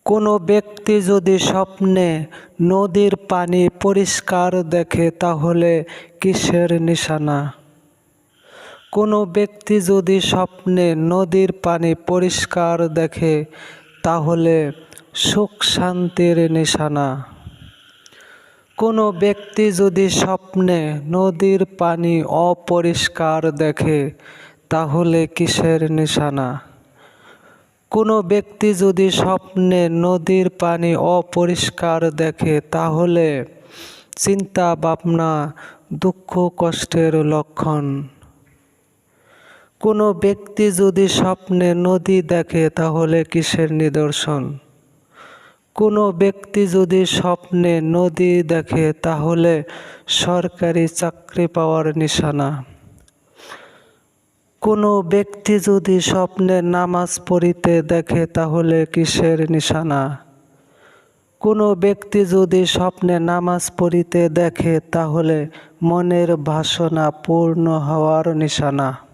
কোনো ব্যক্তি যদি স্বপ্নে নদীর পানি পরিষ্কার দেখে তাহলে কিসের নিশানা? কোনো ব্যক্তি যদি স্বপ্নে নদীর পানি পরিষ্কার দেখে তাহলে সুখ শান্তির নিশানা। কোনো ব্যক্তি যদি স্বপ্নে নদীর পানি অপরিষ্কার দেখে তাহলে কিসের নিশানা? কোনো ব্যক্তি যদি স্বপ্নে নদীর পানি অপরিষ্কার দেখে তাহলে চিন্তা ভাবনা দুঃখ কষ্টের লক্ষণ। কোনো ব্যক্তি যদি স্বপ্নে নদী দেখে তাহলে কিসের নিদর্শন? কোনো ব্যক্তি যদি স্বপ্নে নদী দেখে তাহলে সরকারি চাকরি পাওয়ার নিশানা। কোনো ব্যক্তি যদি স্বপ্নে নামাজ পড়িতে দেখে তাহলে কিসের নিশানা? কোনো ব্যক্তি যদি স্বপ্নে নামাজ পড়িতে দেখে তাহলে মনের বাসনা পূর্ণ হওয়ার নিশানা।